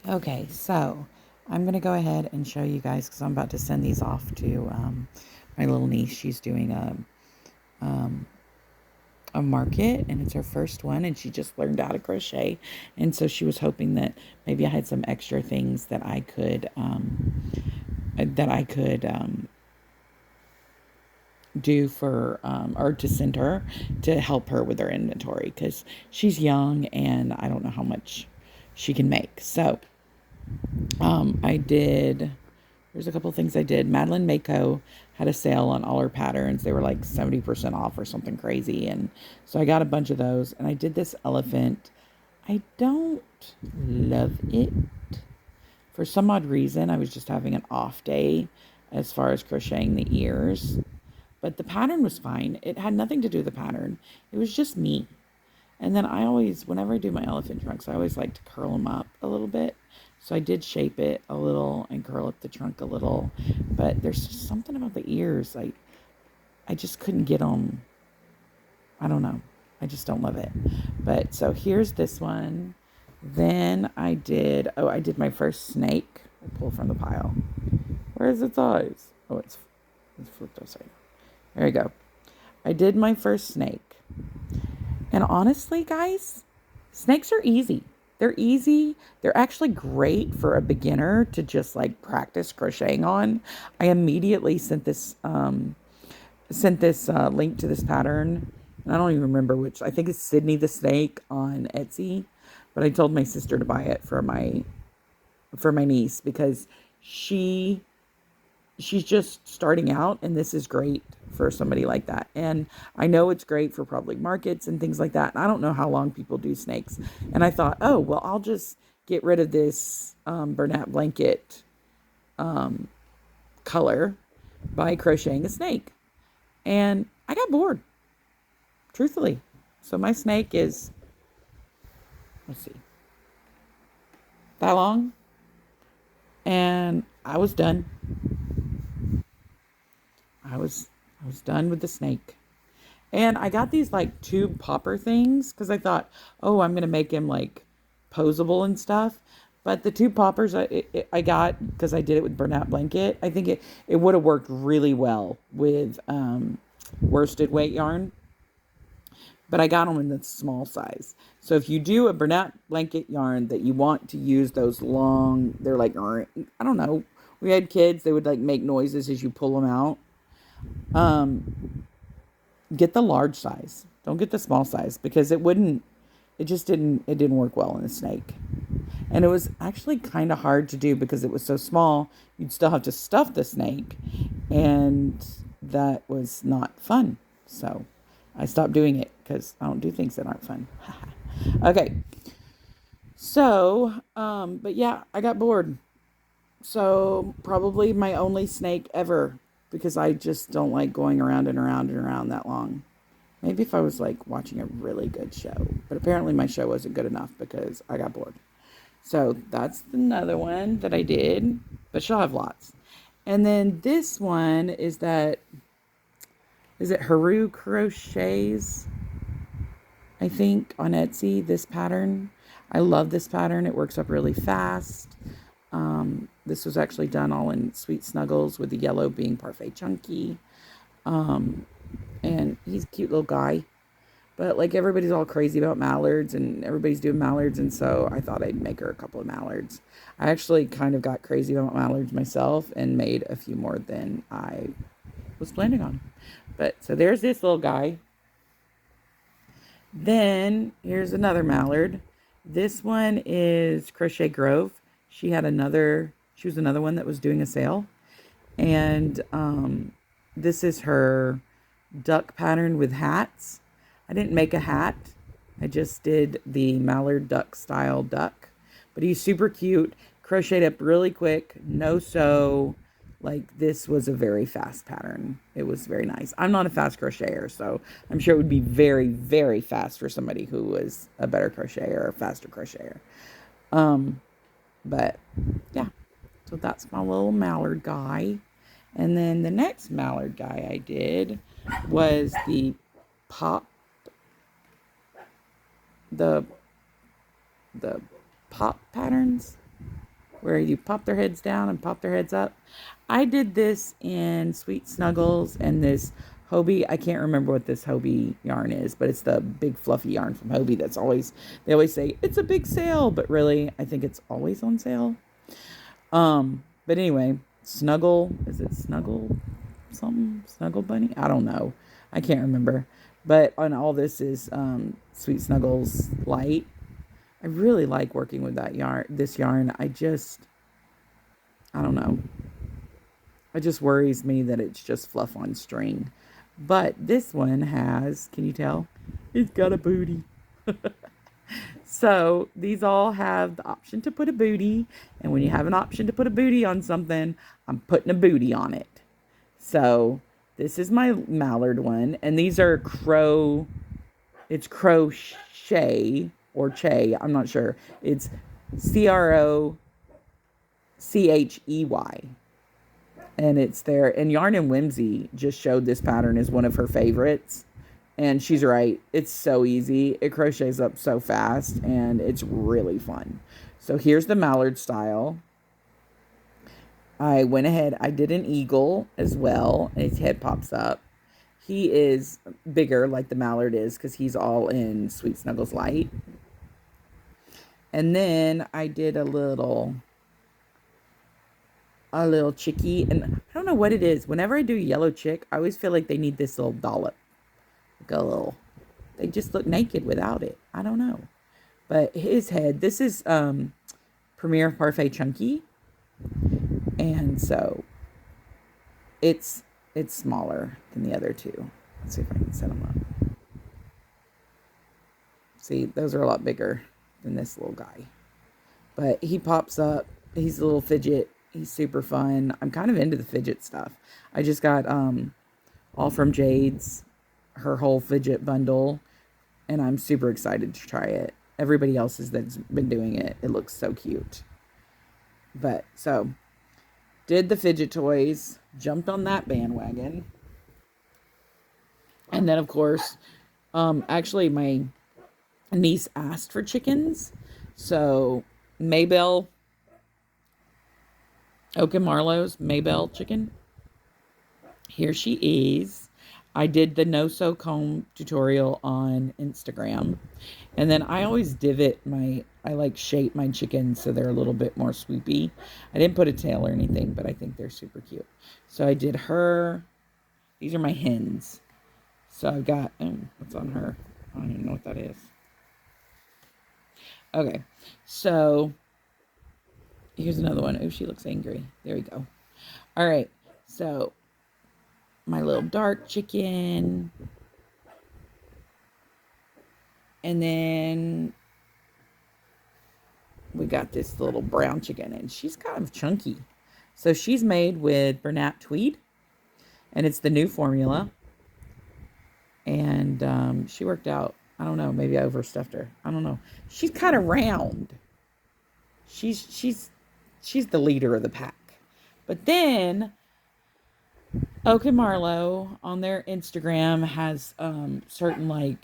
Okay, so I'm going to go ahead and show you guys because I'm about to send these off to my little niece. She's doing um, a market and it's her first one and she just learned how to crochet. And so she was hoping that maybe I had some extra things that I could do for or to send her to help her with her inventory because she's young and I don't know how much she can make. So I did. There's a couple things I did. Madeline Mako had a sale on all her patterns. They were like 70% off or something crazy. And so I got a bunch of those. And I did this elephant. I don't love it. For some odd reason, I was just having an off day as far as crocheting the ears. But the pattern was fine. It had nothing to do with the pattern. It was just me. And then I always, whenever I do my elephant trunks, I always like to curl them up a little bit. So I did shape it a little and curl up the trunk a little. But there's just something about the ears. I just couldn't get them. I don't know. I just don't love it. But so here's this one. Then I did my first snake. I pull from the pile. Where's its eyes? Oh, it's flipped upside down. There you go. I did my first snake. And honestly, guys, snakes are easy. They're easy. They're actually great for a beginner to just like practice crocheting on. I immediately sent this link to this pattern. And I don't even remember which. I think it's Sydney the Snake on Etsy. But I told my sister to buy it for my niece because she she's just starting out and this is great for somebody like that. And I know it's great for public markets and things like that. And I don't know how long people do snakes. And I thought, oh, well, I'll just get rid of this Bernat blanket color by crocheting a snake. And I got bored, truthfully. So my snake is, let's see, that long. And I was done. I was done with the snake. And I got these like tube popper things because I thought, oh, I'm going to make him like posable and stuff. But the tube poppers I got because I did it with Bernat Blanket. I think it would have worked really well with worsted weight yarn. But I got them in the small size. So if you do a Bernat Blanket yarn that you want to use those long, they're like, I don't know. We had kids, they would like make noises as you pull them out. Get the large size. Don't get the small size because it didn't work well in a snake. And it was actually kind of hard to do because it was so small. You'd still have to stuff the snake and that was not fun. So I stopped doing it because I don't do things that aren't fun. Okay. So, but yeah, I got bored. So probably my only snake ever because I just don't like going around and around and around that long. Maybe if I was like watching a really good show, but apparently my show wasn't good enough because I got bored. So that's another one that I did, but she'll have lots. And then this one is it Haru Crochets? I think on Etsy, this pattern. I love this pattern. It works up really fast. This was actually done all in Sweet Snuggles with the yellow being Parfait Chunky. And he's a cute little guy. But like everybody's all crazy about mallards and everybody's doing mallards. And so I thought I'd make her a couple of mallards. I actually kind of got crazy about mallards myself and made a few more than I was planning on. But so there's this little guy. Then here's another mallard. This one is Crochet Grove. She was another one that was doing a sale. And this is her duck pattern with hats. I didn't make a hat. I just did the mallard duck style duck. But he's super cute. Crocheted up really quick. No sew. Like this was a very fast pattern. It was very nice. I'm not a fast crocheter, so I'm sure it would be very, very fast for somebody who was a better crocheter or a faster crocheter. But yeah, so that's my little mallard guy. And then the next mallard guy I did was the pop the pop patterns. where you pop their heads down and pop their heads up. I did this in Sweet Snuggles and this Hobie. I can't remember what this Hobie yarn is, but it's the big fluffy yarn from Hobie they always say it's a big sale, but really I think it's always on sale. But anyway, is it Snuggle something? Snuggle Bunny? I don't know. I can't remember. But on all this is Sweet Snuggles Light. I really like working with this yarn. I don't know. It just worries me that it's just fluff on string. But this one has, can you tell? It's got a booty. So these all have the option to put a booty. And when you have an option to put a booty on something, I'm putting a booty on it. So this is my mallard one. And these are it's crochet or Che. I'm not sure. It's CROCHEY. And it's there. And Yarn and Whimsy just showed this pattern as one of her favorites. And she's right. It's so easy. It crochets up so fast. And it's really fun. So here's the mallard style. I went ahead. I did an eagle as well. And his head pops up. He is bigger like the mallard is because he's all in Sweet Snuggles Light. And then I did a little chickie, and I don't know what it is. Whenever I do yellow chick, I always feel like they need this little dollop. Like they just look naked without it. I don't know. But his head, this is Premier Parfait Chunky. And so it's smaller than the other two. Let's see if I can set them up. See, those are a lot bigger than this little guy. But he pops up. He's a little fidget. He's super fun. I'm kind of into the fidget stuff. I just got all from Jade's, her whole fidget bundle, and I'm super excited to try it. Everybody else's that's been doing it, it looks so cute. But so did the fidget toys, jumped on that bandwagon, and then of course, actually my niece asked for chickens, so Maybelle. Oak and Marlowe's Maybelle chicken. Here she is. I did the no-sew comb tutorial on Instagram. And then I always shape my chickens so they're a little bit more swoopy. I didn't put a tail or anything, but I think they're super cute. So I did her. These are my hens. So I got, what's on her? I don't even know what that is. Okay. So here's another one. Oh, she looks angry. There we go. All right. So my little dark chicken. And then we got this little brown chicken. And she's kind of chunky. So she's made with Bernat Tweed. And it's the new formula. And she worked out. I don't know. Maybe I overstuffed her. I don't know. She's kind of round. She's the leader of the pack. But then Oak and Marlowe on their Instagram has certain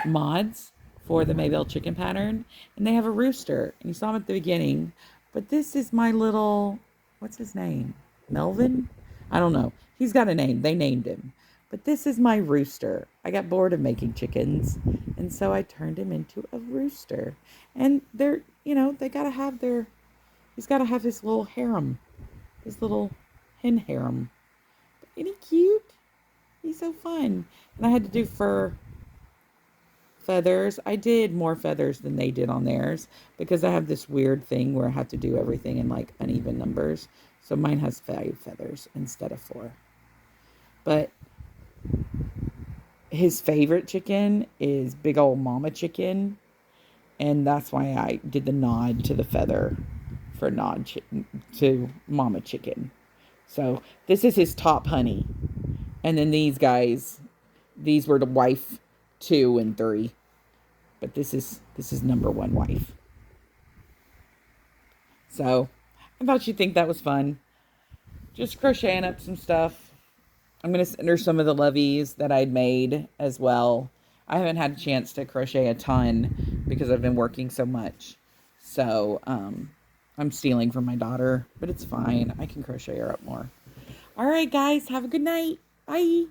mods for the Maybelle chicken pattern. And they have a rooster. And you saw him at the beginning. But this is my little, what's his name? Melvin? I don't know. He's got a name. They named him. But this is my rooster. I got bored of making chickens. And so I turned him into a rooster. And they're, they got to have he's got to have his little harem. His little hen harem. But isn't he cute? He's so fun. And I had to do fur feathers. I did more feathers than they did on theirs. Because I have this weird thing where I have to do everything in uneven numbers. So mine has 5 feathers instead of 4. But his favorite chicken is big old mama chicken. And that's why I did the nod to the feather for to mama chicken. So this is his top honey. And then these guys, these were the wife 2 and 3. But this is number 1 wife. So I thought you'd think that was fun. Just crocheting up some stuff. I'm going to send her some of the levies that I'd made as well. I haven't had a chance to crochet a ton because I've been working so much. So I'm I'm stealing from my daughter, but it's fine. I can crochet her up more. All right, guys, have a good night. Bye.